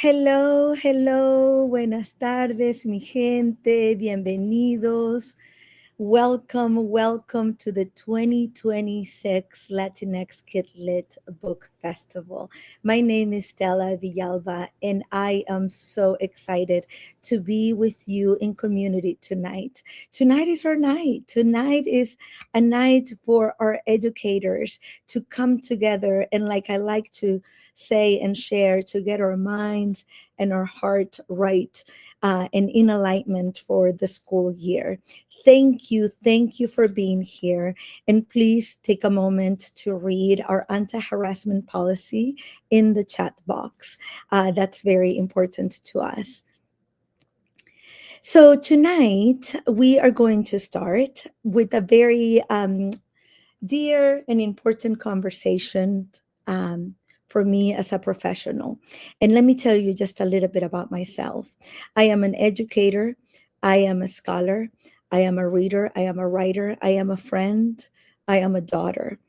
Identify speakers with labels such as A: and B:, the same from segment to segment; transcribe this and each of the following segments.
A: Hello, hello, buenas tardes, mi gente, bienvenidos. Welcome to the 2026 Latinx Kidlit Book Festival. My name is Stella Villalba, and I am so excited to be with you in community tonight. Tonight is our night. Tonight is a night for our educators to come together and, like I like to say and share, to get our minds and our heart right and in alignment for the school year. Thank you for being here. And please take a moment to read our anti-harassment policy in the chat box. That's very important to us. So tonight, we are going to start with a very dear and important conversation for me as a professional. And let me tell you just a little bit about myself. I am an educator. I am a scholar. I am a reader. I am a writer. I am a friend. I am a daughter.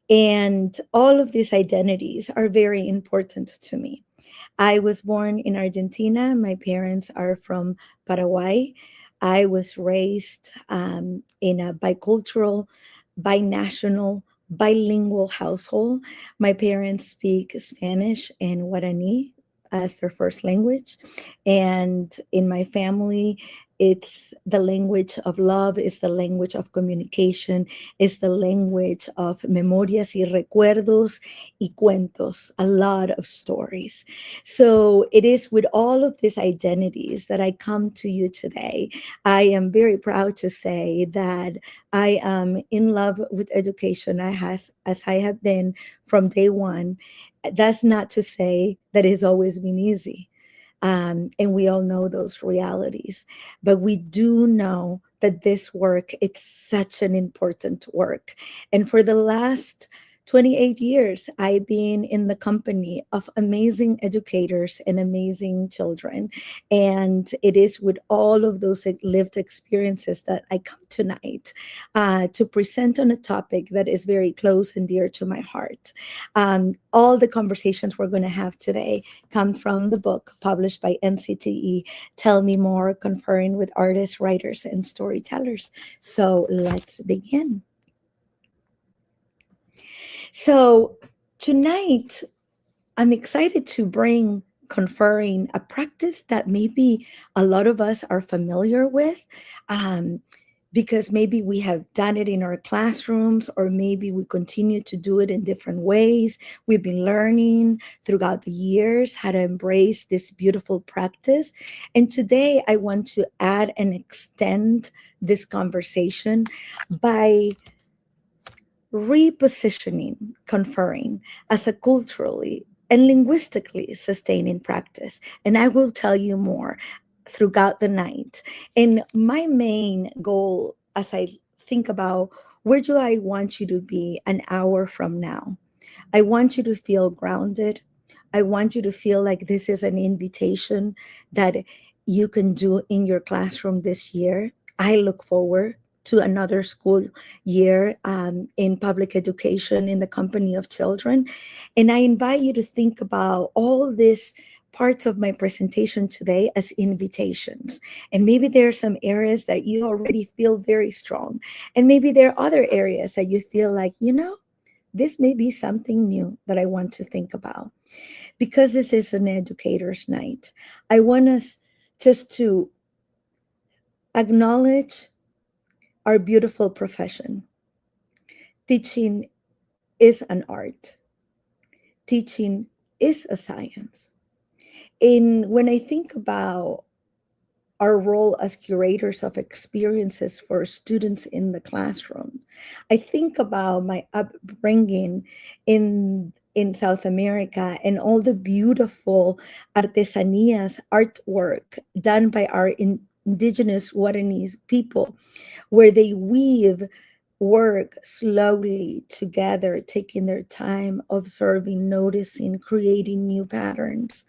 A: And all of these identities are very important to me. I was born in Argentina. My parents are from Paraguay. I was raised in a bicultural, binational, bilingual household. My parents speak Spanish and Guarani as their first language. And in my family, it's the language of love, is the language of communication, is the language of memorias y recuerdos y cuentos, a lot of stories. So it is with all of these identities that I come to you today. I am very proud to say that I am in love with education as I have been from day one. That's not to say that it's always been easy. And we all know those realities. But we do know that this work, it's such an important work. And for the last 28 years, I've been in the company of amazing educators and amazing children. And it is with all of those lived experiences that I come tonight to present on a topic that is very close and dear to my heart. All the conversations we're going to have today come from the book published by NCTE, Tell Me More, Conferring with Artists, Writers, and Storytellers. So let's begin. So tonight, I'm excited to bring conferring, a practice that maybe a lot of us are familiar with, because maybe we have done it in our classrooms, or maybe we continue to do it in different ways. We've been learning throughout the years how to embrace this beautiful practice. And today I want to add and extend this conversation by repositioning conferring as a culturally and linguistically sustaining practice. And I will tell you more throughout the night. And my main goal, as I think about where do I want you to be an hour from now, I want you to feel grounded. I want you to feel like this is an invitation that you can do in your classroom this year. I look forward to another school year in public education in the company of children. And I invite you to think about all these parts of my presentation today as invitations. And maybe there are some areas that you already feel very strong. And maybe there are other areas that you feel like, this may be something new that I want to think about. Because this is an educator's night, I want us just to acknowledge our beautiful profession. Teaching is an art. Teaching is a science. And when I think about our role as curators of experiences for students in the classroom. I think about my upbringing in South America and all the beautiful artesanías, artwork done by our indigenous Guaranese people, where they weave work slowly together, taking their time, observing, noticing, creating new patterns.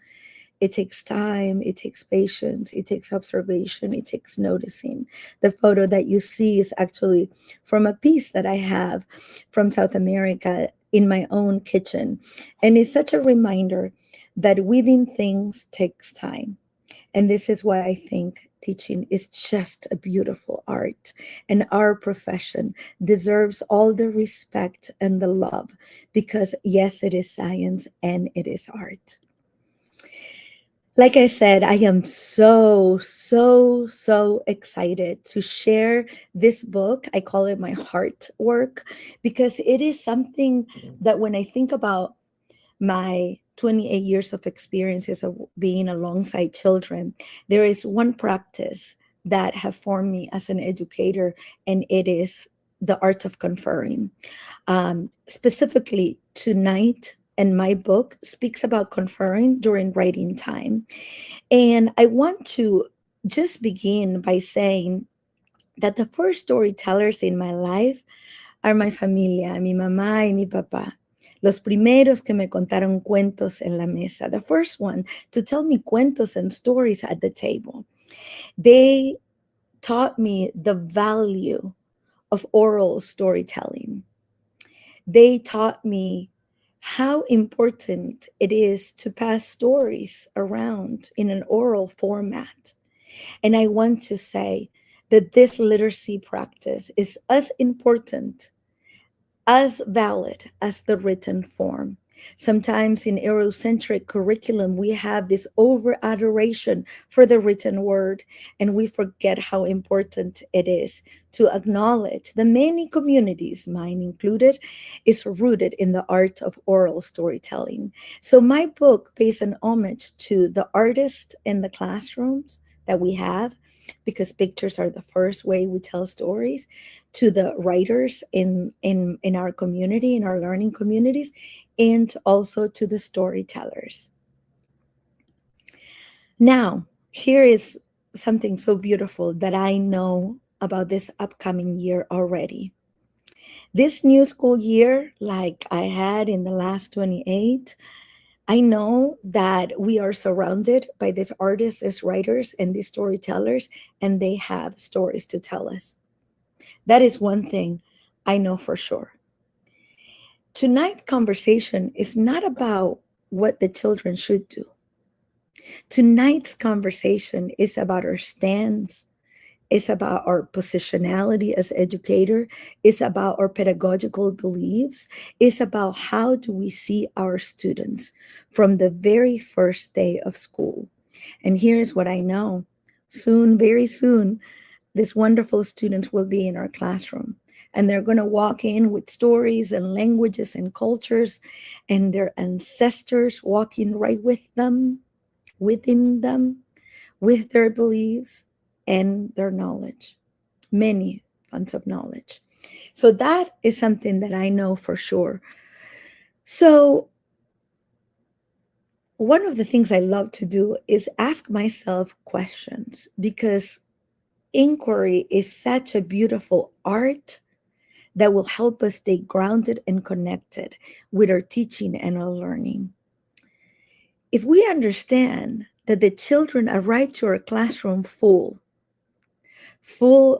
A: It takes time, it takes patience, it takes observation, it takes noticing. The photo that you see is actually from a piece that I have from South America in my own kitchen. And it's such a reminder that weaving things takes time. And this is why I think teaching is just a beautiful art. And our profession deserves all the respect and the love because, yes, it is science and it is art. Like I said, I am so, so, so excited to share this book. I call it my heart work because it is something that when I think about my 28 years of experiences of being alongside children, there is one practice that have formed me as an educator, and it is the art of conferring. Specifically, tonight, and my book speaks about conferring during writing time. And I want to just begin by saying that the first storytellers in my life are my familia, mi mamá y mi papá. Los primeros que me contaron cuentos en la mesa. The first one to tell me cuentos and stories at the table. They taught me the value of oral storytelling. They taught me how important it is to pass stories around in an oral format. And I want to say that this literacy practice is as important, as valid as the written form. Sometimes in Eurocentric curriculum, we have this over adoration for the written word, and we forget how important it is to acknowledge the many communities, mine included, is rooted in the art of oral storytelling. So my book pays an homage to the artists in the classrooms that we have, because pictures are the first way we tell stories, to the writers in our community, in our learning communities, and also to the storytellers. Now, here is something so beautiful that I know about this upcoming year already. This new school year, like I had in the last 28, I know that we are surrounded by these artists, these writers, and these storytellers, and they have stories to tell us. That is one thing I know for sure. Tonight's conversation is not about what the children should do. Tonight's conversation is about our stance, it's about our positionality as educator, it's about our pedagogical beliefs, it's about how do we see our students from the very first day of school. And here's what I know. Soon, very soon, these wonderful students will be in our classroom, and they're going to walk in with stories and languages and cultures and their ancestors walking right with them, within them, with their beliefs and their knowledge, many tons of knowledge. So that is something that I know for sure. So one of the things I love to do is ask myself questions, because inquiry is such a beautiful art that will help us stay grounded and connected with our teaching and our learning. If we understand that the children arrive to our classroom full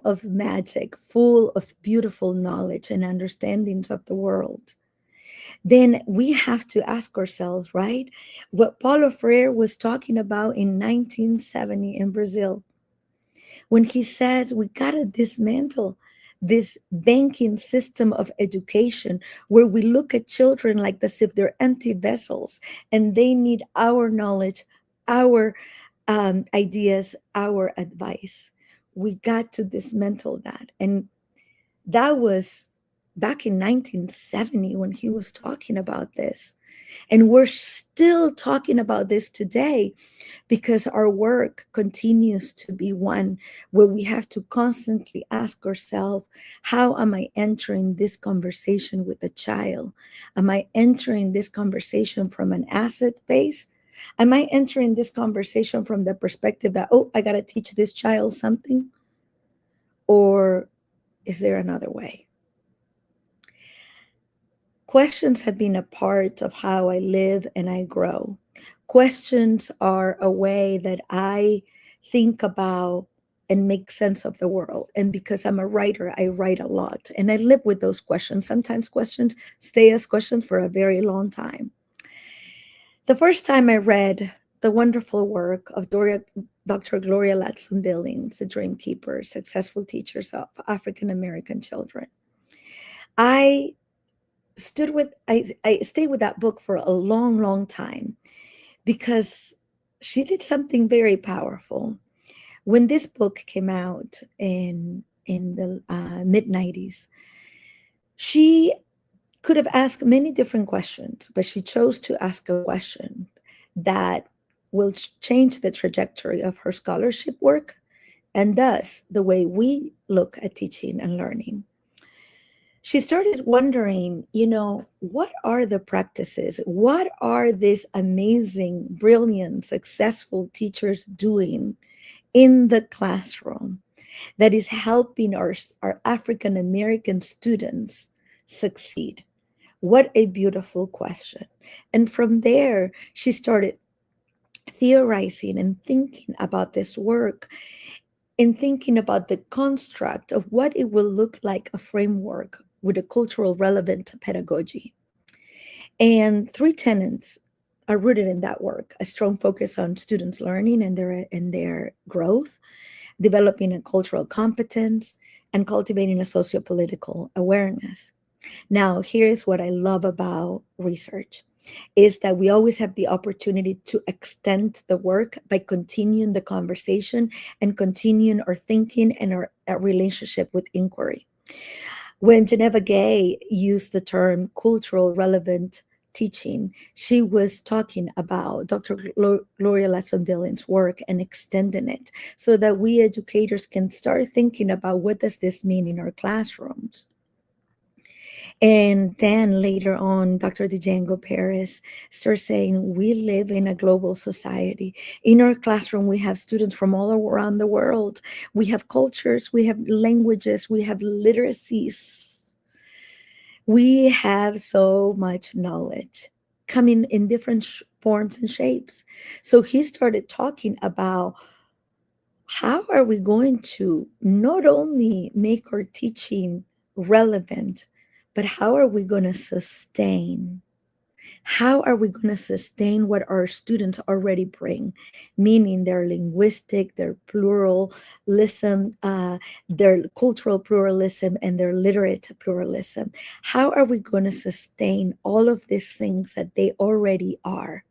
A: of magic, full of beautiful knowledge and understandings of the world, then we have to ask ourselves, right? What Paulo Freire was talking about in 1970 in Brazil, when he says we got to dismantle this banking system of education where we look at children like as if they're empty vessels and they need our knowledge, our ideas, our advice. We got to dismantle that. And that was back in 1970 when he was talking about this. And we're still talking about this today because our work continues to be one where we have to constantly ask ourselves, how am I entering this conversation with a child? Am I entering this conversation from an asset base? Am I entering this conversation from the perspective that, oh, I got to teach this child something? Or is there another way? Questions have been a part of how I live and I grow. Questions are a way that I think about and make sense of the world. And because I'm a writer, I write a lot and I live with those questions. Sometimes questions stay as questions for a very long time. The first time I read the wonderful work of Dr. Gloria Ladson-Billings, The Dreamkeeper, Successful Teachers of African American Children, I I stayed with that book for a long, long time because she did something very powerful. When this book came out in the mid 90s, she could have asked many different questions, but she chose to ask a question that will change the trajectory of her scholarship work and thus the way we look at teaching and learning. She started wondering, what are the practices? What are these amazing, brilliant, successful teachers doing in the classroom that is helping our African American students succeed? What a beautiful question. And from there, she started theorizing and thinking about this work and thinking about the construct of what it will look like a framework with a cultural relevant pedagogy. And three tenets are rooted in that work: a strong focus on students' learning and their growth, developing a cultural competence, and cultivating a socio-political awareness. Now, here's what I love about research is that we always have the opportunity to extend the work by continuing the conversation and continuing our thinking and our relationship with inquiry. When Geneva Gay used the term cultural relevant teaching, she was talking about Dr. Gloria Ladson-Billings' work and extending it so that we educators can start thinking about what does this mean in our classrooms. And then later on, Dr. Django Paris starts saying, we live in a global society. In our classroom, we have students from all around the world. We have cultures, we have languages, we have literacies. We have so much knowledge coming in different forms and shapes. So he started talking about how are we going to not only make our teaching relevant, but how are we going to sustain? How are we going to sustain what our students already bring, meaning their linguistic, their pluralism, their cultural pluralism, and their literate pluralism? How are we going to sustain all of these things that they already are?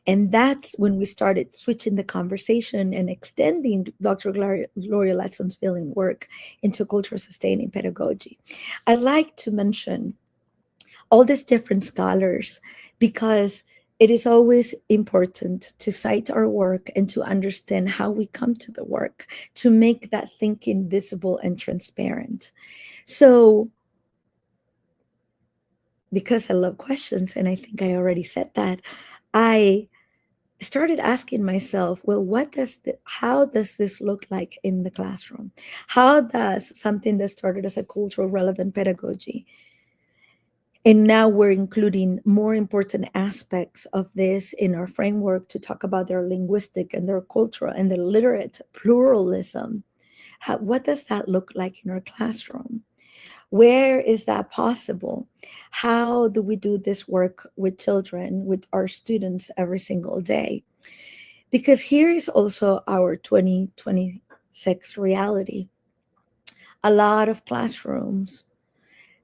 A: And that's when we started switching the conversation and extending Dr. Gloria Ladson-Billings' work into cultural sustaining pedagogy. I like to mention all these different scholars because it is always important to cite our work and to understand how we come to the work, to make that thinking visible and transparent. So, because I love questions, and I think I already said that, I started asking myself, well, how does this look like in the classroom? How does something that started as a cultural relevant pedagogy, and now we're including more important aspects of this in our framework to talk about their linguistic and their cultural and their literate pluralism, what does that look like in our classroom? Where is that possible? How do we do this work with children, with our students every single day? Because here is also our 2026 reality. A lot of classrooms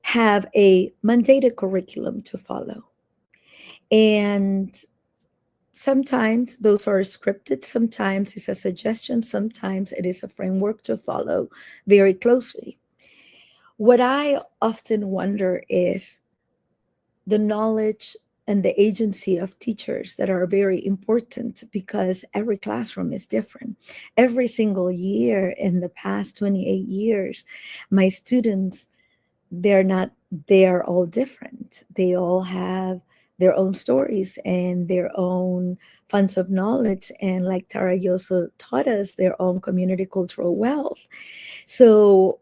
A: have a mandated curriculum to follow. And sometimes those are scripted, sometimes it's a suggestion, sometimes it is a framework to follow very closely. What I often wonder is the knowledge and the agency of teachers that are very important, because every classroom is different. Every single year in the past 28 years, my students, they're all different. They all have their own stories and their own funds of knowledge. And like Tara Yoso taught us, their own community cultural wealth. So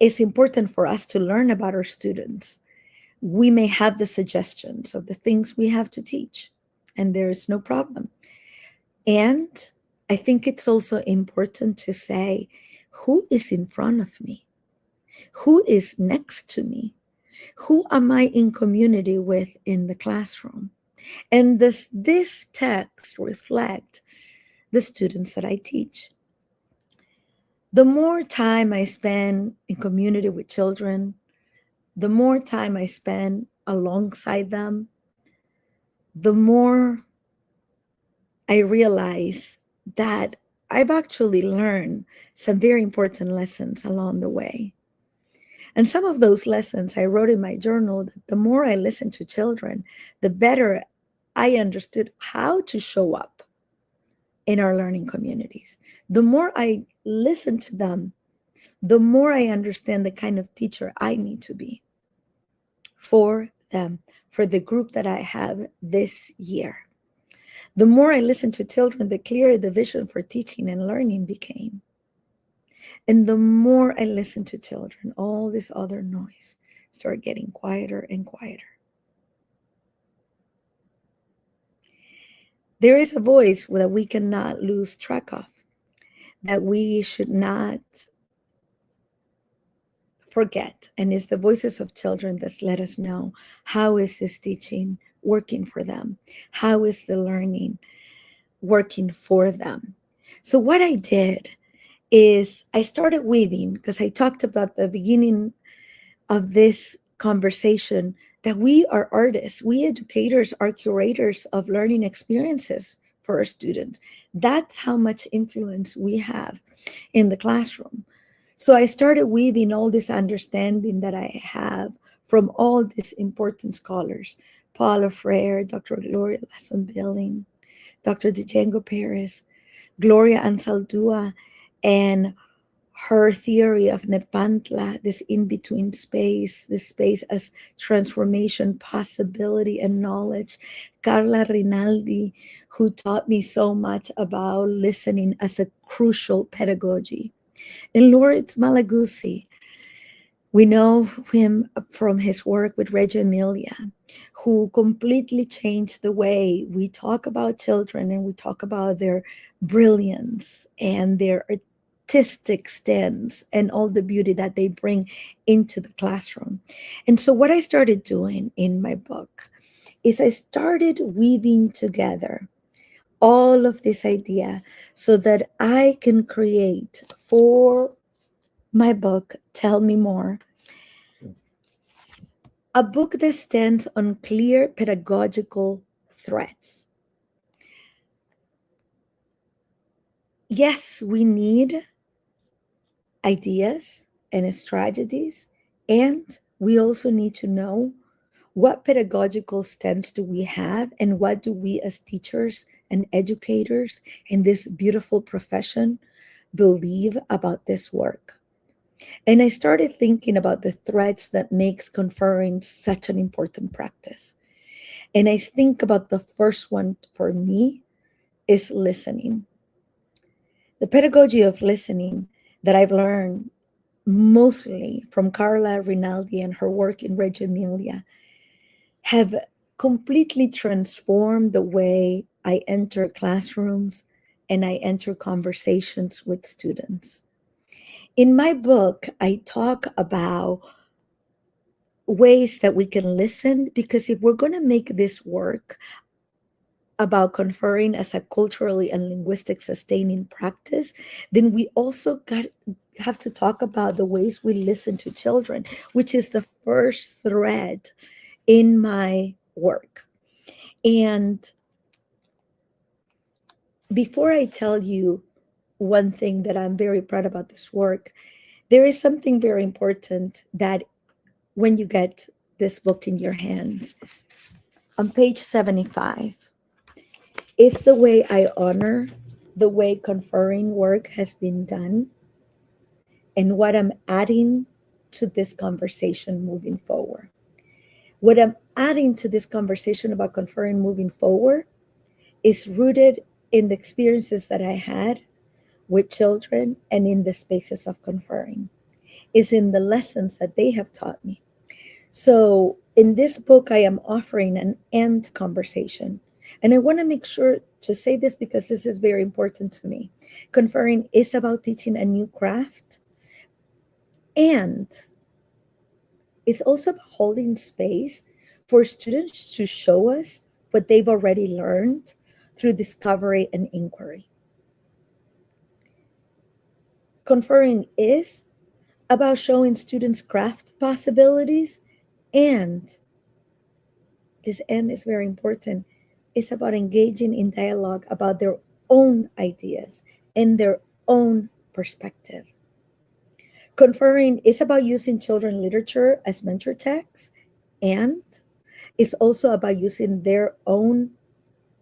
A: it's important for us to learn about our students. We may have the suggestions of the things we have to teach, and there is no problem. And I think it's also important to say, who is in front of me? Who is next to me? Who am I in community with in the classroom? And does this text reflect the students that I teach? The more time I spend in community with children, the more time I spend alongside them, the more I realize that I've actually learned some very important lessons along the way. And some of those lessons I wrote in my journal, that the more I listened to children, the better I understood how to show up in our learning communities. The more I listen to them, the more I understand the kind of teacher I need to be for them, for the group that I have this year. The more I listened to children, the clearer the vision for teaching and learning became. And the more I listened to children, all this other noise started getting quieter and quieter. There is a voice that we cannot lose track of, that we should not forget, and it's the voices of children that let us know, how is this teaching working for them? How is the learning working for them? So what I did is I started weaving, because I talked about the beginning of this conversation, that we are artists, we educators are curators of learning experiences for our students. That's how much influence we have in the classroom. So I started weaving all this understanding that I have from all these important scholars: Paula Freire, Dr. Gloria Lasson-Billing, Dr. Django Perez, Gloria Ansaldúa, and her theory of Nepantla, this in-between space, this space as transformation, possibility, and knowledge. Carla Rinaldi, who taught me so much about listening as a crucial pedagogy. And Loritz Malaguzzi, we know him from his work with Reggio Emilia, who completely changed the way we talk about children and we talk about their brilliance and their artistic stance and all the beauty that they bring into the classroom. And so what I started doing in my book is I started weaving together all of this idea so that I can create for my book, Tell Me More, a book that stands on clear pedagogical threads. Yes, we need ideas and strategies, and we also need to know what pedagogical stems do we have and what do we as teachers and educators in this beautiful profession believe about this work. And I started thinking about the threads that makes conferring such an important practice. And I think about the first one for me is listening. The pedagogy of listening that I've learned mostly from Carla Rinaldi and her work in Reggio Emilia have completely transformed the way I enter classrooms and I enter conversations with students. In my book, I talk about ways that we can listen, because if we're going to make this work about conferring as a culturally and linguistic sustaining practice, then we also have to talk about the ways we listen to children, which is the first thread in my work. And before I tell you one thing that I'm very proud about this work, There is something very important that when you get this book in your hands, on page 75, it's the way I honor the way conferring work has been done and what I'm adding to this conversation moving forward. What I'm adding to this conversation about conferring moving forward is rooted in the experiences that I had with children and in the spaces of conferring, is in the lessons that they have taught me. So in this book, I am offering an end conversation. And I want to make sure to say this because this is very important to me. Conferring is about teaching a new craft, and it's also about holding space for students to show us what they've already learned through discovery and inquiry. Conferring is about showing students craft possibilities, and this end is very important. It's about engaging in dialogue about their own ideas and their own perspective. Conferring is about using children literature as mentor texts, and it's also about using their own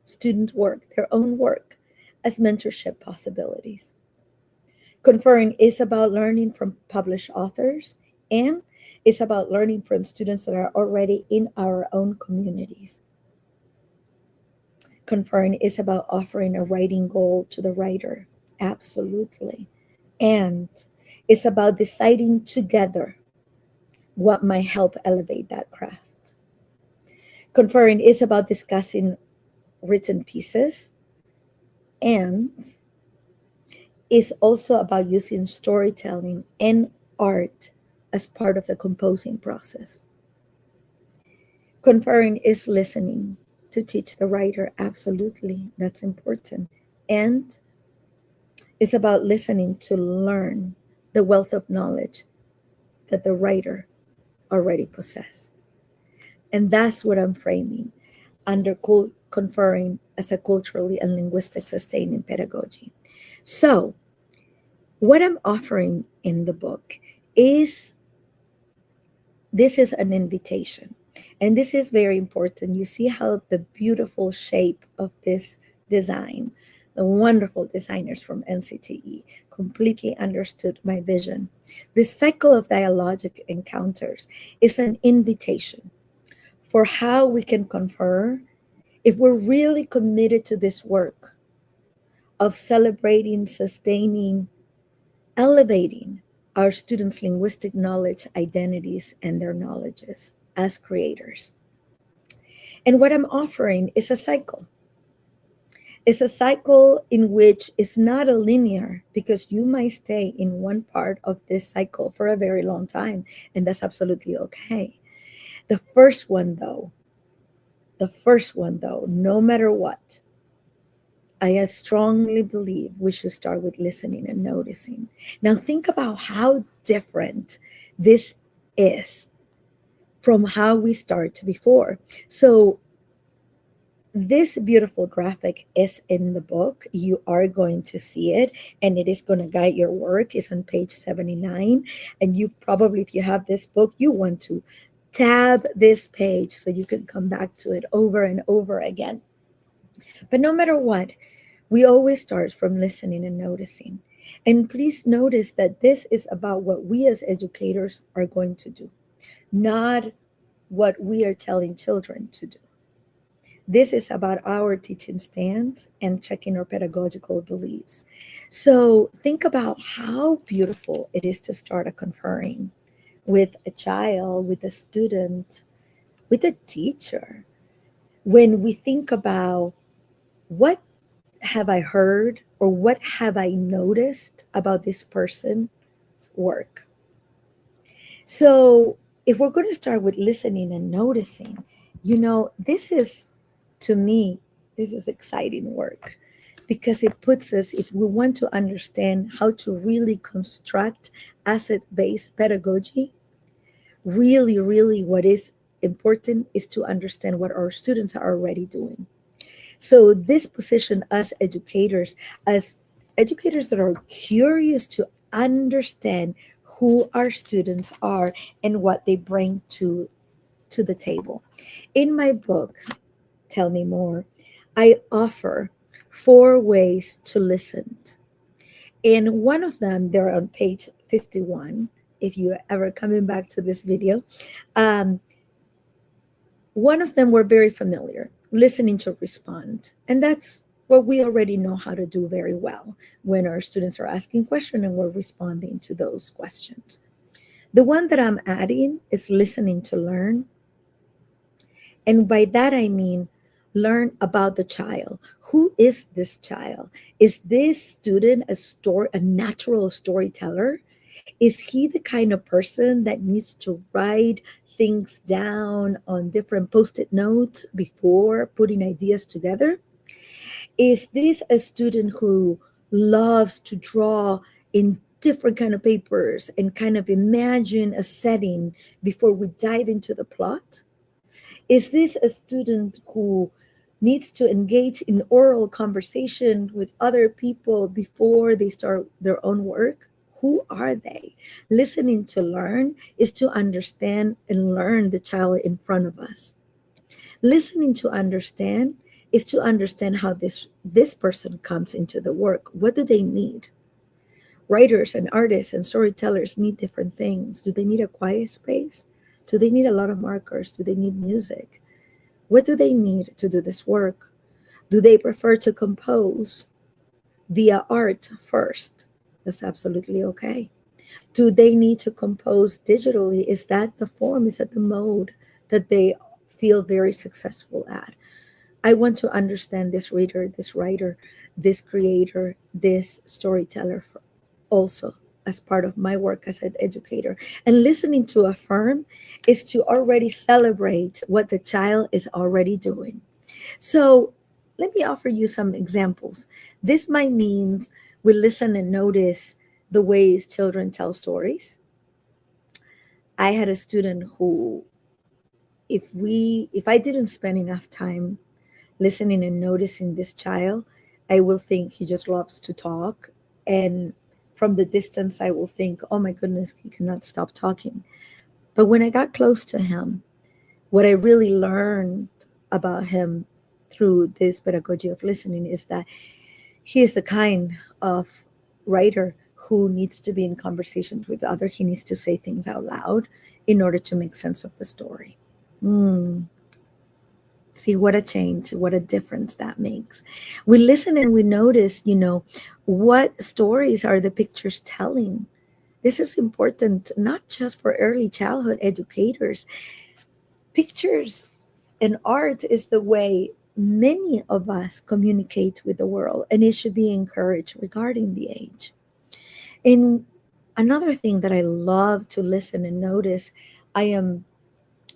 A: student work, their own work, as mentorship possibilities. Conferring is about learning from published authors, and it's about learning from students that are already in our own communities. Conferring is about offering a writing goal to the writer, absolutely. And it's about deciding together what might help elevate that craft. Conferring is about discussing written pieces, and is also about using storytelling and art as part of the composing process. Conferring is listening to teach the writer, absolutely, that's important. And it's about listening to learn the wealth of knowledge that the writer already possesses. And that's what I'm framing under conferring as a culturally and linguistic sustaining pedagogy. So, what I'm offering in the book is this is an invitation. And this is very important. You see how the beautiful shape of this design, the wonderful designers from NCTE completely understood my vision. This cycle of dialogic encounters is an invitation for how we can confer if we're really committed to this work of celebrating, sustaining, elevating our students' linguistic knowledge, identities, and their knowledges as creators. And what I'm offering is a cycle. It's a cycle in which it's not a linear, because you might stay in one part of this cycle for a very long time, and that's absolutely okay. The first one, though, no matter what, I strongly believe we should start with listening and noticing. Now, think about how different this is from how we started before. So, this beautiful graphic is in the book. You are going to see it, and it is going to guide your work. It's on page 79. And you probably, if you have this book, you want to tab this page so you can come back to it over and over again. But no matter what, we always start from listening and noticing. And please notice that this is about what we as educators are going to do, not what we are telling children to do. This is about our teaching stance and checking our pedagogical beliefs. So think about how beautiful it is to start a conferring with a child, with a student, with a teacher. When we think about what have I heard or what have I noticed about this person's work. So if we're going to start with listening and noticing, this is, to me, this is exciting work, because it puts us, if we want to understand how to really construct asset-based pedagogy, really what is important is to understand what our students are already doing. So this position us as educators that are curious to understand who our students are and what they bring to the table. In my book, Tell Me More, I offer 4 ways to listen. And one of them, they're on page 51. If you ever coming back to this video, um, one of them we're very familiar, listening to respond. And that's what we already know how to do very well when our students are asking questions and we're responding to those questions. The one that I'm adding is listening to learn. And by that, I mean learn about the child. Who is this child? Is this student a natural storyteller? Is he the kind of person that needs to write things down on different post-it notes before putting ideas together? Is this a student who loves to draw in different kind of papers and kind of imagine a setting before we dive into the plot? Is this a student who needs to engage in oral conversation with other people before they start their own work? Who are they? Listening to learn is to understand and learn the child in front of us. Listening to understand is to understand how this person comes into the work. What do they need? Writers and artists and storytellers need different things. Do they need a quiet space? Do they need a lot of markers? Do they need music? What do they need to do this work? Do they prefer to compose via art first? That's absolutely okay. Do they need to compose digitally? Is that the form? Is that the mode that they feel very successful at? I want to understand this reader, this writer, this creator, this storyteller also as part of my work as an educator. And listening to affirm is to already celebrate what the child is already doing. So let me offer you some examples. This might mean we listen and notice the ways children tell stories. I had a student who, if I didn't spend enough time listening and noticing this child, I will think he just loves to talk. And from the distance, I will think, oh my goodness, he cannot stop talking. But when I got close to him, what I really learned about him through this pedagogy of listening is that he is the kind of writer who needs to be in conversations with others. He needs to say things out loud in order to make sense of the story. See what a change, what a difference that makes. We listen and we notice, what stories are the pictures telling? This is important, not just for early childhood educators. Pictures and art is the way many of us communicate with the world, and it should be encouraged regarding the age. And another thing that I love to listen and notice, I am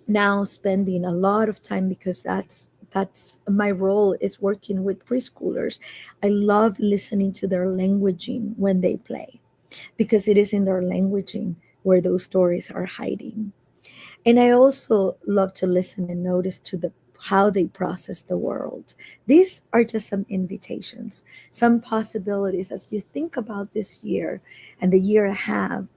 A: now spending a lot of time because that's my role is working with preschoolers. I love listening to their languaging when they play because it is in their languaging where those stories are hiding. And I also love to listen and notice to the how they process the world. These are just some invitations, some possibilities as you think about this year and the year ahead.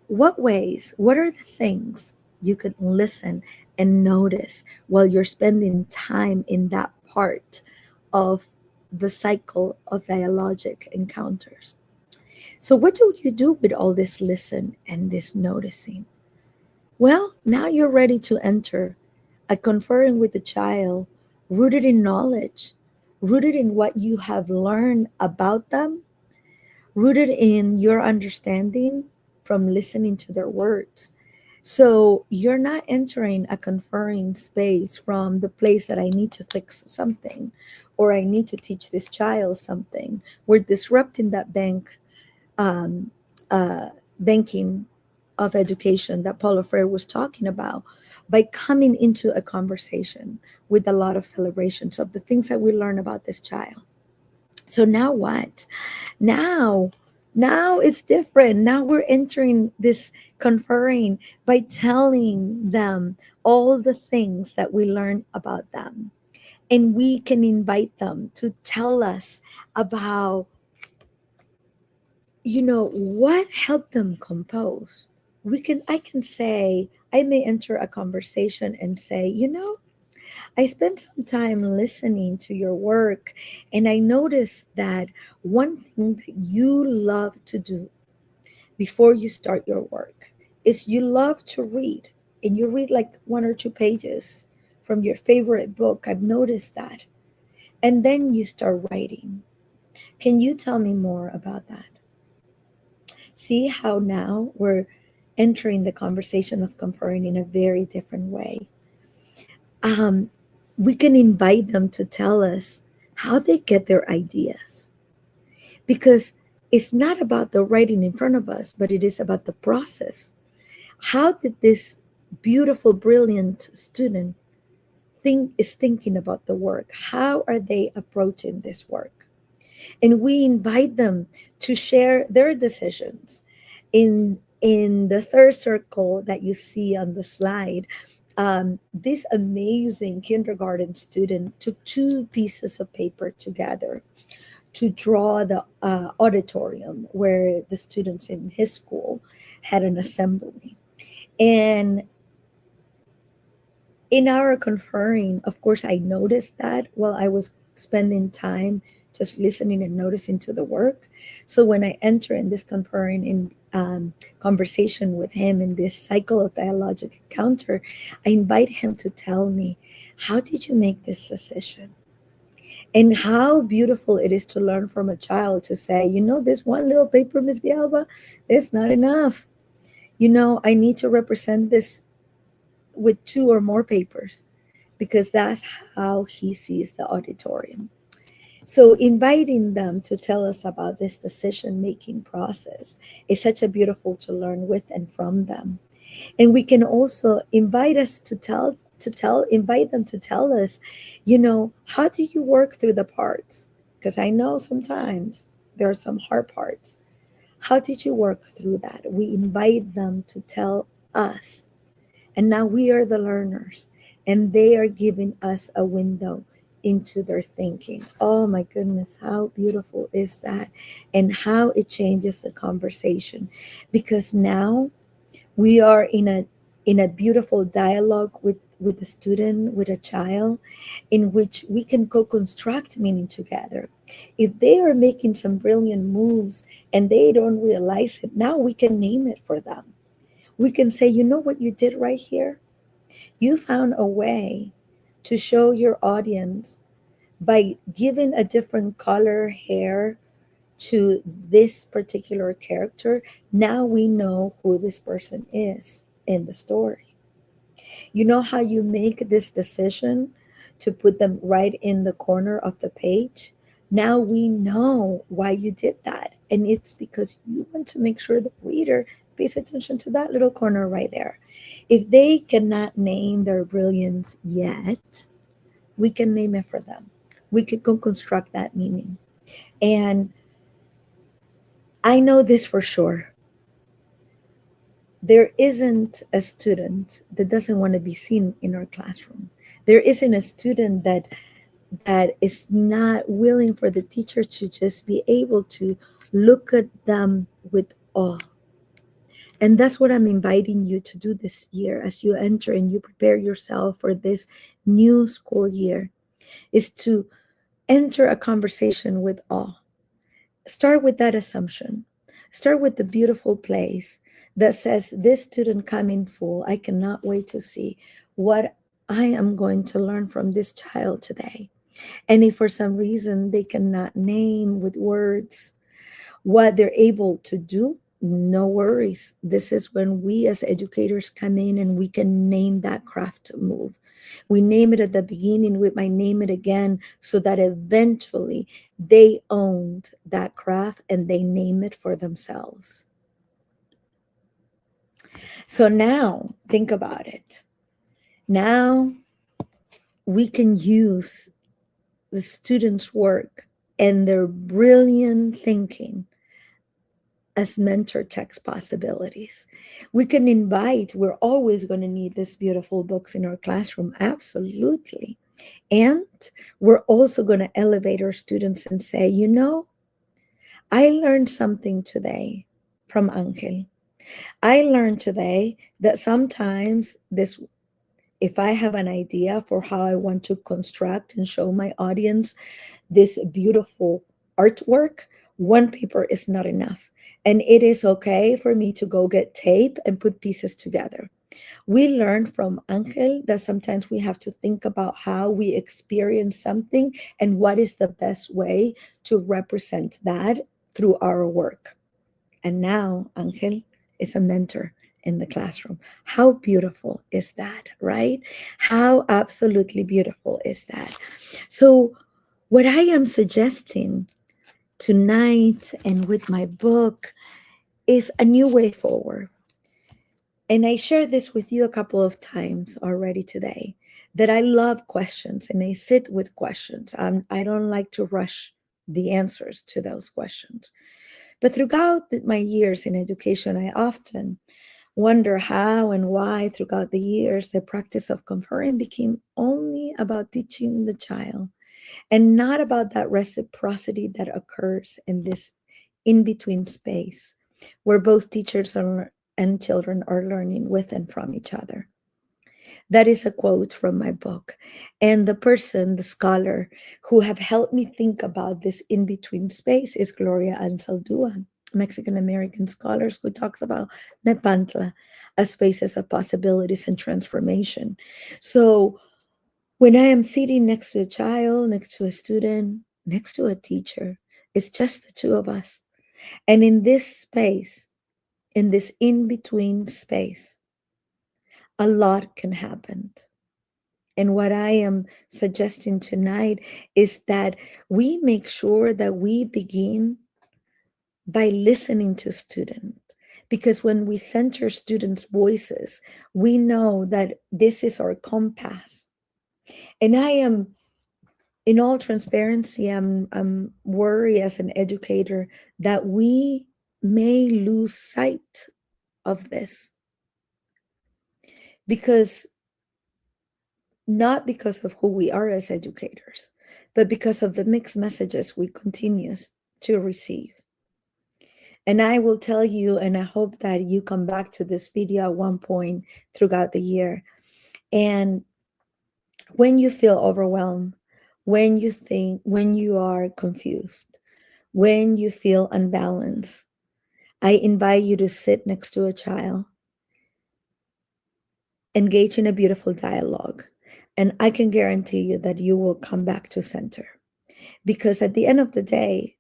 A: What are the things you could listen and notice while you're spending time in that part of the cycle of dialogic encounters? So, what do you do with all this listen and this noticing? Well, now you're ready to enter a conferring with the child rooted in knowledge, rooted in what you have learned about them, rooted in your understanding from listening to their words. So you're not entering a conferring space from the place that I need to fix something or I need to teach this child something. We're disrupting that um, banking of education that Paulo Freire was talking about by coming into a conversation with a lot of celebrations of the things that we learn about this child. So now what? Now, now it's different. Now we're entering this conferring by telling them all the things that we learn about them. And we can invite them to tell us about what helped them compose. I can say, I may enter a conversation and say, I spent some time listening to your work, and I noticed that one thing that you love to do before you start your work is you love to read, and you read like 1 or 2 pages from your favorite book. I've noticed that. And then you start writing. Can you tell me more about that? See how now we're entering the conversation of conferring in a very different way. Um, we can invite them to tell us how they get their ideas, because it's not about the writing in front of us, but it is about the process. How did this beautiful, brilliant student thinking about the work? How are they approaching this work? And we invite them to share their decisions. In the third circle that you see on the slide, this amazing kindergarten student took 2 pieces of paper together to draw the auditorium where the students in his school had an assembly. And in our conferring, of course, I noticed that while I was spending time just listening and noticing to the work. So when I enter in this conferring in conversation with him in this cycle of dialogic encounter, I invite him to tell me, how did you make this decision? And how beautiful it is to learn from a child to say, this one little paper, Miss Villalba, is not enough. I need to represent this with 2 or more papers, because that's how he sees the auditorium. So inviting them to tell us about this decision-making process is such a beautiful to learn with and from them. And we can also invite them to tell us, how do you work through the parts? Because I know sometimes there are some hard parts. How did you work through that? We invite them to tell us. And now we are the learners, and they are giving us a window into their thinking. Oh my goodness, how beautiful is that? And how it changes the conversation. Because now we are in a beautiful dialogue with the student, with a child, in which we can co-construct meaning together. If they are making some brilliant moves and they don't realize it, now we can name it for them. We can say, you know what you did right here? You found a way to show your audience by giving a different color hair to this particular character. Now we know who this person is in the story. You know how you make this decision to put them right in the corner of the page? Now we know why you did that. And it's because you want to make sure the reader pays attention to that little corner right there. If they cannot name their brilliance yet, we can name it for them. We could go construct that meaning. And I know this for sure. There isn't a student that doesn't want to be seen in our classroom. There isn't a student that is not willing for the teacher to just be able to look at them with awe. And that's what I'm inviting you to do this year as you enter and you prepare yourself for this new school year, is to enter a conversation with awe. Start with that assumption. Start with the beautiful place that says, this student coming full, I cannot wait to see what I am going to learn from this child today. And if for some reason they cannot name with words what they're able to do, no worries. This is when we as educators come in and we can name that craft to move. We name it at the beginning, we might name it again, so that eventually they owned that craft and they name it for themselves. So now think about it. Now we can use the students' work and their brilliant thinking as mentor text possibilities. We can invite, we're always going to need these beautiful books in our classroom, absolutely. And we're also going to elevate our students and say, I learned something today from Angel. I learned today that sometimes this, if I have an idea for how I want to construct and show my audience this beautiful artwork, one paper is not enough. And it is okay for me to go get tape and put pieces together. We learned from Angel that sometimes we have to think about how we experience something and what is the best way to represent that through our work. And now Angel is a mentor in the classroom. How beautiful is that, right? How absolutely beautiful is that? So, what I am suggesting tonight and with my book is a new way forward. And I shared this with you a couple of times already today, that I love questions and I sit with questions. I don't like to rush the answers to those questions. But throughout my years in education, I often wonder how and why, throughout the years, the practice of conferring became only about teaching the child and not about that reciprocity that occurs in this in between space where both teachers and children are learning with and from each other. That is a quote from my book. And the person, the scholar who have helped me think about this in between space is Gloria Ansaldúa, Mexican American scholar who talks about Nepantla as spaces of possibilities and transformation. So when I am sitting next to a child, next to a student, next to a teacher, it's just the two of us. And in this space, in this in between space, a lot can happen. And what I am suggesting tonight is that we make sure that we begin by listening to students. Because when we center students' voices, we know that this is our compass. And I am, in all transparency, I'm worried as an educator that we may lose sight of this because not because of who we are as educators, but because of the mixed messages we continue to receive. And I will tell you, and I hope that you come back to this video at one point throughout the year. And when you feel overwhelmed, when you think, when you are confused, when you feel unbalanced, I invite you to sit next to a child, engage in a beautiful dialogue, and I can guarantee you that you will come back to center. Because at the end of the day,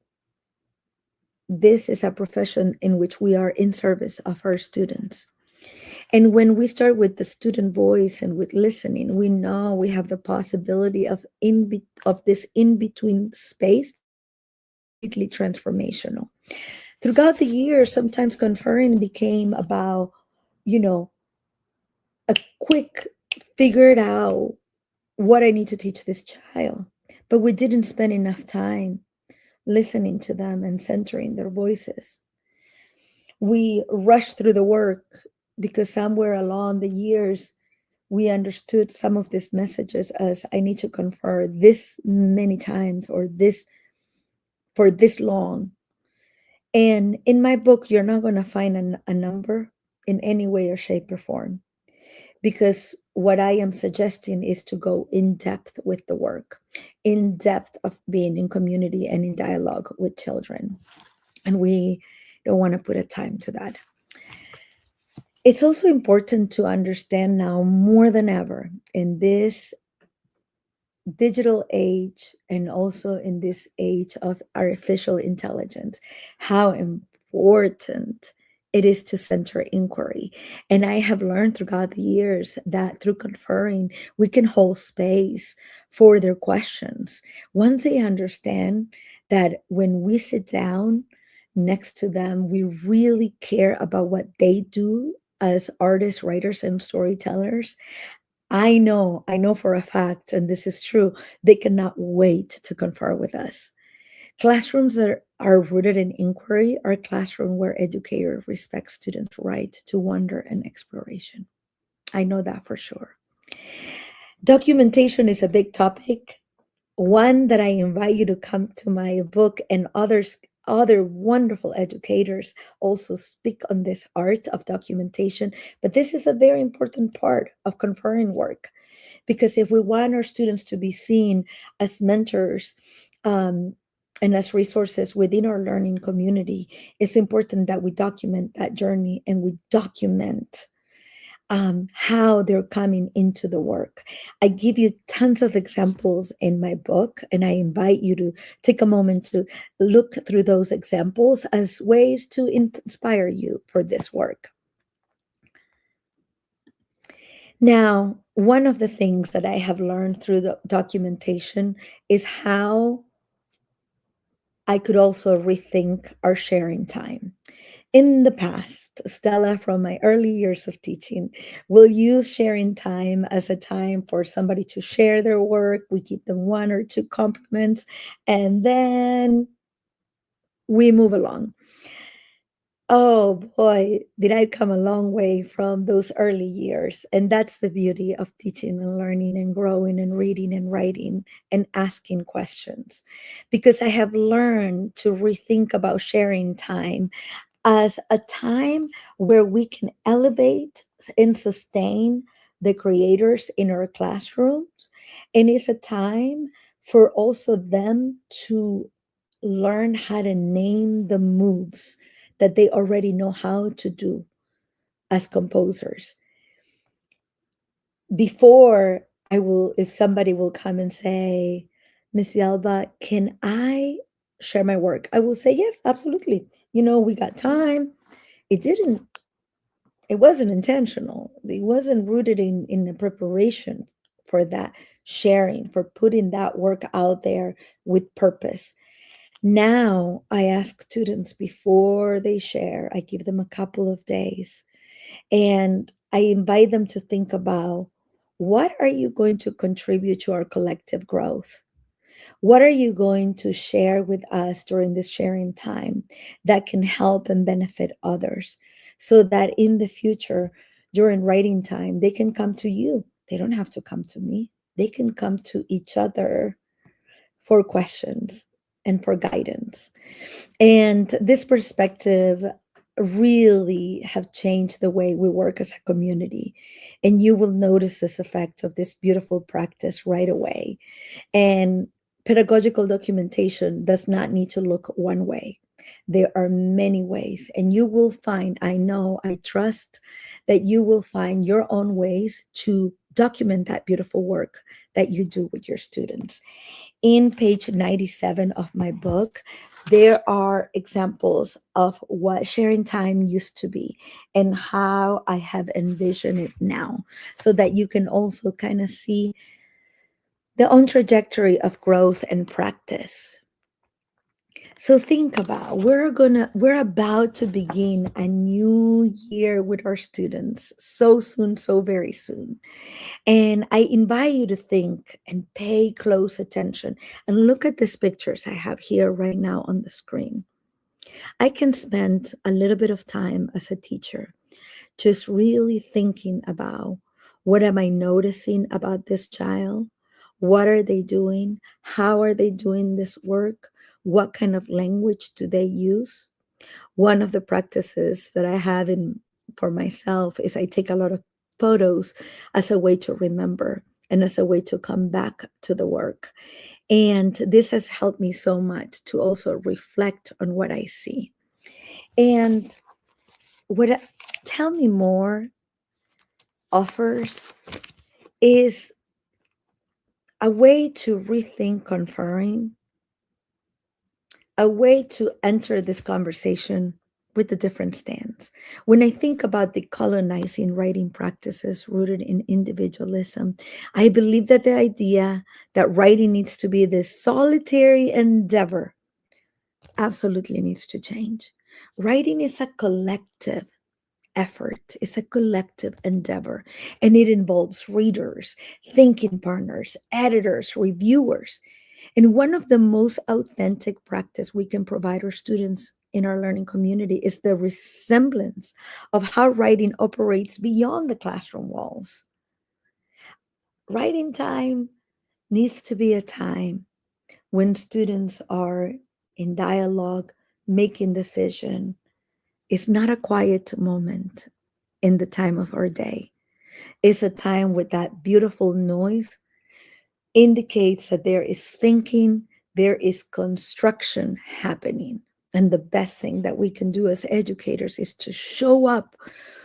A: this is a profession in which we are in service of our students. And when we start with the student voice and with listening, we know we have the possibility of this in-between space completely transformational. Throughout the years, sometimes conferring became about, you know, a quick figured out what I need to teach this child. But we didn't spend enough time listening to them and centering their voices. We rushed through the work because somewhere along the years, we understood some of these messages as I need to confer this many times or this for this long. And in my book, you're not going to find a number in any way or shape or form because what I am suggesting is to go in depth with the work, in depth of being in community and in dialogue with children. And we don't want to put a time to that. It's also important to understand now more than ever in this digital age and also in this age of artificial intelligence, how important it is to center inquiry. And I have learned throughout the years that through conferring, we can hold space for their questions. Once they understand that when we sit down next to them, we really care about what they do as artists, writers, and storytellers. I know for a fact, and this is true, they cannot wait to confer with us. Classrooms that are rooted in inquiry are classrooms where educators respect students' right to wonder and exploration. I know that for sure. Documentation is a big topic, one that I invite you to come to my book and other wonderful educators also speak on this art of documentation. But this is a very important part of conferring work, because if we want our students to be seen as mentors, um, and as resources within our learning community, it's important that we document that journey, and we document how they're coming into the work. I give you tons of examples in my book, and I invite you to take a moment to look through those examples as ways to inspire you for this work. Now, one of the things that I have learned through the documentation is how I could also rethink our sharing time. In the past, Stella, from my early years of teaching, will use sharing time as a time for somebody to share their work. We give them one or two compliments, and then we move along. Oh boy, did I come a long way from those early years. And that's the beauty of teaching and learning and growing and reading and writing and asking questions. Because I have learned to rethink about sharing time as a time where we can elevate and sustain the creators in our classrooms. And it's a time for also them to learn how to name the moves that they already know how to do as composers. Before I will, if somebody will come and say, Miss Villalba, can I share my work? I will say, yes, absolutely. We got time. It didn't, it wasn't intentional. It wasn't rooted in the preparation for that sharing, for putting that work out there with purpose. Now I ask students before they share, I give them a couple of days, and I invite them to think about, what are you going to contribute to our collective growth? What are you going to share with us during this sharing time that can help and benefit others, so that in the future, during writing time, they can come to you? They don't have to come to me. They can come to each other for questions and for guidance. And this perspective really have changed the way we work as a community. And you will notice this effect of this beautiful practice right away. And pedagogical documentation does not need to look one way. There are many ways, and you will find, I know, I trust that you will find your own ways to document that beautiful work that you do with your students. In page 97 of my book, there are examples of what sharing time used to be and how I have envisioned it now, so that you can also kind of see the own trajectory of growth and practice. So think about, we're about to begin a new year with our students so soon, so very soon. And I invite you to think and pay close attention and look at these pictures I have here right now on the screen. I can spend a little bit of time as a teacher just really thinking about, what am I noticing about this child? What are they doing? How are they doing this work? What kind of language do they use? One of the practices that I have in for myself is I take a lot of photos as a way to remember and as a way to come back to the work. And this has helped me so much to also reflect on what I see. And what Tell Me More offers is a way to rethink conferring, a way to enter this conversation with the different stands. When I think about decolonizing writing practices rooted in individualism, I believe that the idea that writing needs to be this solitary endeavor absolutely needs to change. Writing is a collective effort, it's a collective endeavor, and it involves readers, thinking partners, editors, reviewers. And one of the most authentic practice we can provide our students in our learning community is the resemblance of how writing operates beyond the classroom walls. Writing time needs to be a time when students are in dialogue, making decision is not a quiet moment in the time of our day. It's a time with that beautiful noise indicates that there is thinking, there is construction happening. And the best thing that we can do as educators is to show up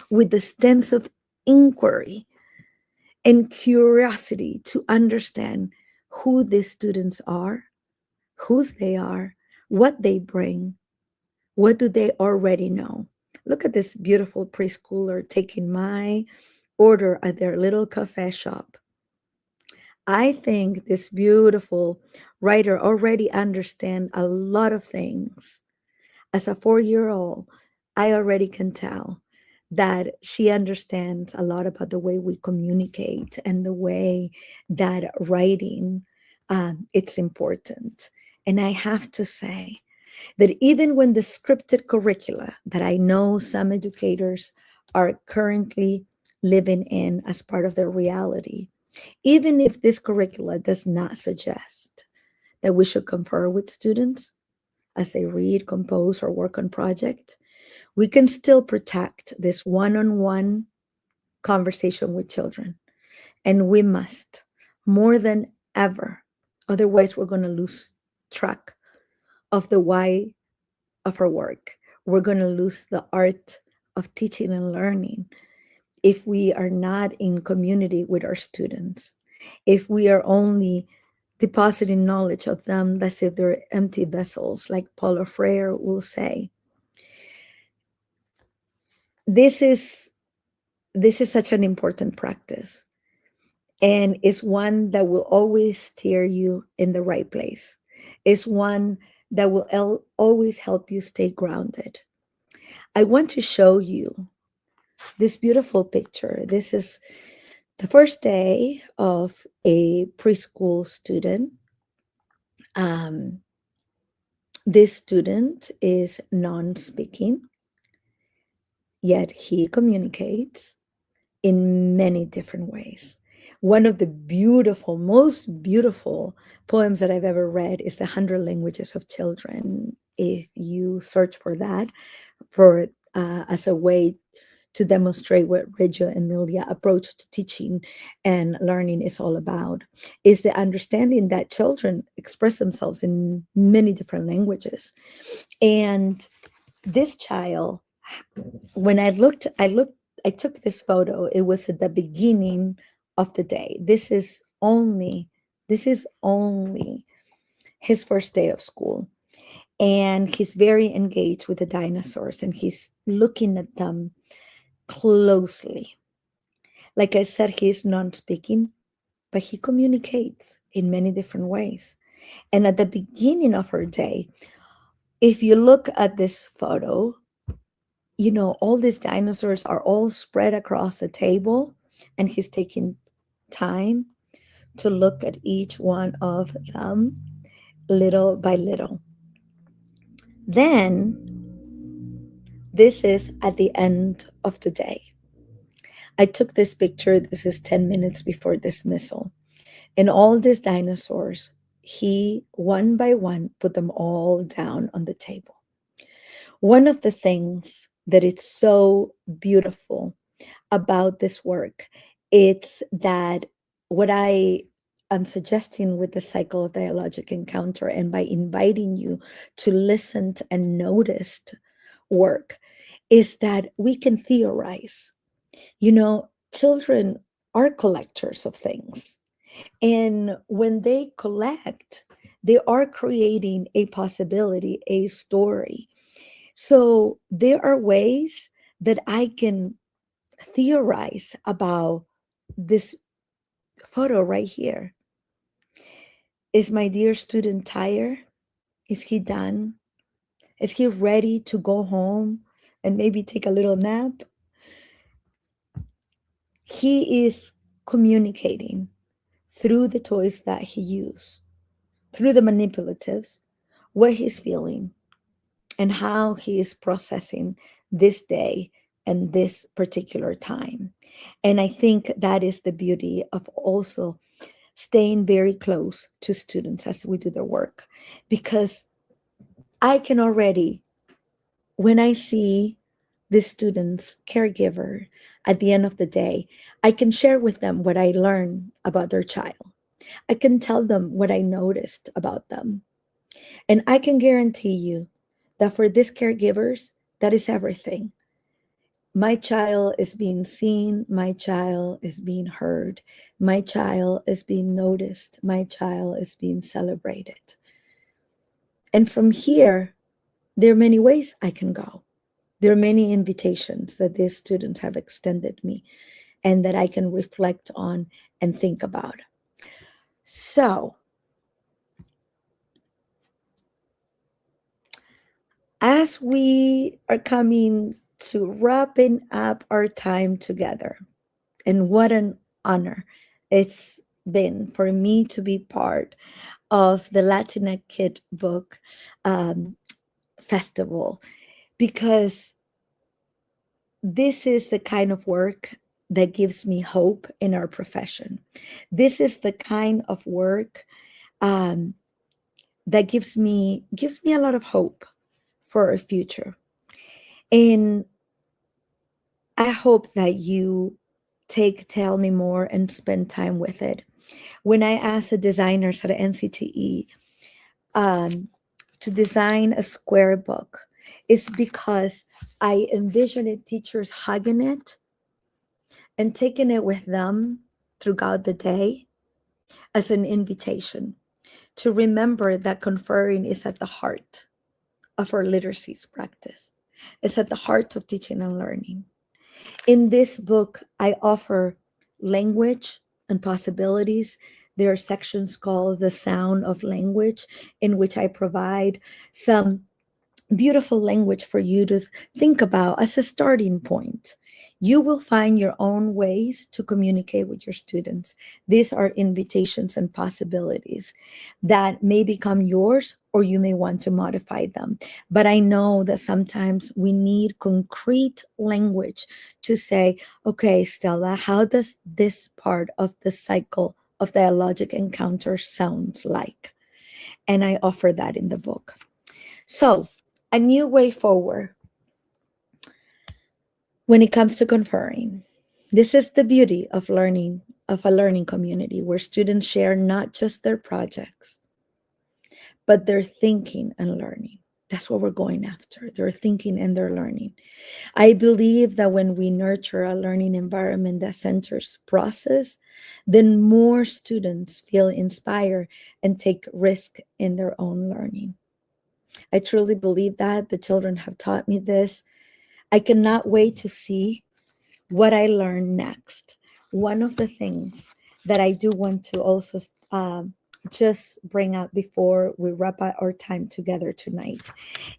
A: with the sense of inquiry and curiosity to understand who these students are, whose they are, what they bring, what do they already know. Look at this beautiful preschooler taking my order at their little cafe shop. I think this beautiful writer already understands a lot of things. As a 4-year-old, I already can tell that she understands a lot about the way we communicate and the way that writing it's important. And I have to say that even when the scripted curricula that I know some educators are currently living in as part of their reality, even if this curricula does not suggest that we should confer with students as they read, compose, or work on project, we can still protect this one-on-one conversation with children. And we must, more than ever. Otherwise, we're going to lose track of the why of our work. We're going to lose the art of teaching and learning if we are not in community with our students, if we are only depositing knowledge of them as if they're empty vessels, like Paulo Freire will say. This is such an important practice, and it's one that will always steer you in the right place. It's one that will always help you stay grounded. I want to show you this beautiful picture. This is the first day of a preschool student. This student is non-speaking, yet he communicates in many different ways. One of the beautiful, most beautiful poems that I've ever read is The 100 Languages of Children. If you search for that, for as a way to demonstrate what Reggio Emilia approach to teaching and learning is all about, is the understanding that children express themselves in many different languages. And this child, when I took this photo, it was at the beginning of the day. This is only his first day of school. And he's very engaged with the dinosaurs and he's looking at them closely. Like I said, he's non-speaking, but he communicates in many different ways. And at the beginning of her day, if you look at this photo, you know, all these dinosaurs are all spread across the table, and he's taking time to look at each one of them little by little. Then, this is at the end of the day. I took this picture, this is 10 minutes before dismissal. And all these dinosaurs, he, one by one, put them all down on the table. One of the things that it's so beautiful about this work, it's that what I am suggesting with the cycle of dialogic encounter and by inviting you to listen to and notice work is that we can theorize. You know, children are collectors of things. And when they collect, they are creating a possibility, a story. So there are ways that I can theorize about this photo right here. Is my dear student tired? Is he done? Is he ready to go home and maybe take a little nap? He is communicating through the toys that he used, through the manipulatives, what he's feeling and how he is processing this day and this particular time. And I think that is the beauty of also staying very close to students as we do their work, because I can already when I see the student's caregiver at the end of the day, I can share with them what I learned about their child. I can tell them what I noticed about them. And I can guarantee you that for these caregivers, that is everything. My child is being seen, my child is being heard, my child is being noticed, my child is being celebrated. And from here, there are many ways I can go. There are many invitations that these students have extended me and that I can reflect on and think about. So, as we are coming to wrapping up our time together, and what an honor it's been for me to be part of the Latinx Kid Book Festival, because this is the kind of work that gives me hope in our profession. This is the kind of work um, that gives me a lot of hope for our future. And I hope that you tell me more and spend time with it. When I asked the designers at NCTE to design a square book, it's because I envisioned teachers hugging it and taking it with them throughout the day as an invitation to remember that conferring is at the heart of our literacies practice. It's at the heart of teaching and learning. In this book, I offer language and possibilities. There are sections called The Sound of Language, in which I provide some beautiful language for you to think about as a starting point. You will find your own ways to communicate with your students. These are invitations and possibilities that may become yours, or you may want to modify them. But I know that sometimes we need concrete language to say, okay, Stella, how does this part of the cycle of dialogic encounter sound like? And I offer that in the book. So, a new way forward when it comes to conferring. This is the beauty of learning, of a learning community where students share not just their projects, but their thinking and learning. That's what we're going after, their thinking and their learning. I believe that when we nurture a learning environment that centers process, then more students feel inspired and take risk in their own learning. I truly believe that. The children have taught me this. I cannot wait to see what I learn next. One of the things that I do want to also just bring up before we wrap up our time together tonight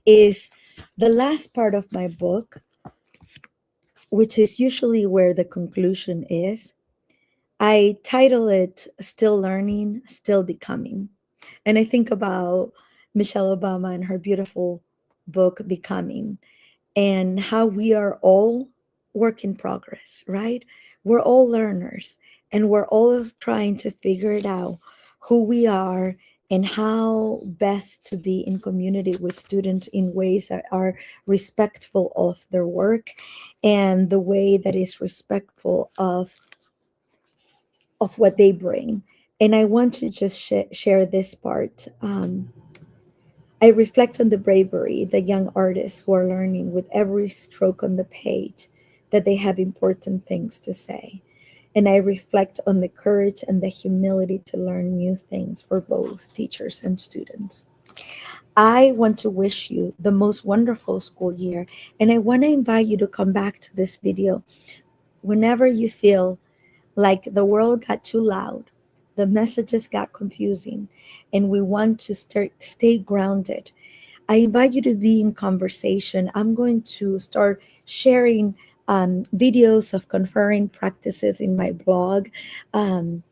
A: is the last part of my book, which is usually where the conclusion is. I title it Still Learning, Still Becoming. And I think about Michelle Obama and her beautiful book, Becoming, and how we are all work in progress, right? We're all learners, and we're all trying to figure it out who we are and how best to be in community with students in ways that are respectful of their work and the way that is respectful of what they bring. And I want to just share this part. I reflect on the bravery the young artists who are learning with every stroke on the page that they have important things to say. And I reflect on the courage and the humility to learn new things for both teachers and students. I want to wish you the most wonderful school year. And I want to invite you to come back to this video whenever you feel like the world got too loud, the messages got confusing, and we want to stay grounded. I invite you to be in conversation. I'm going to start sharing videos of conferring practices in my blog. Um,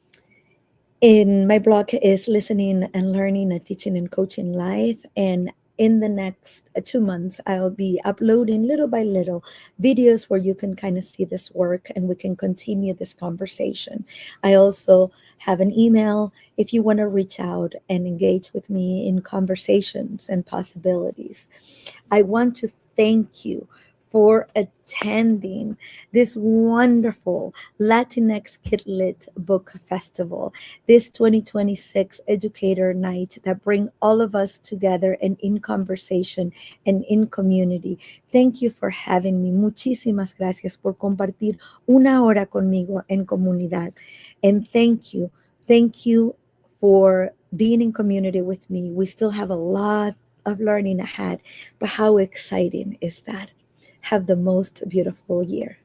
A: in my blog is Listening and Learning a Teaching and Coaching Life. And in the next 2 months, I'll be uploading little by little videos where you can kind of see this work and we can continue this conversation. I also have an email if you want to reach out and engage with me in conversations and possibilities. I want to thank you for attending this wonderful Latinx Kidlit Book Festival, this 2026 Educator Night that bring all of us together and in conversation and in community. Thank you for having me. Muchísimas gracias por compartir una hora conmigo en comunidad. And thank you for being in community with me. We still have a lot of learning ahead, but how exciting is that? Have the most beautiful year.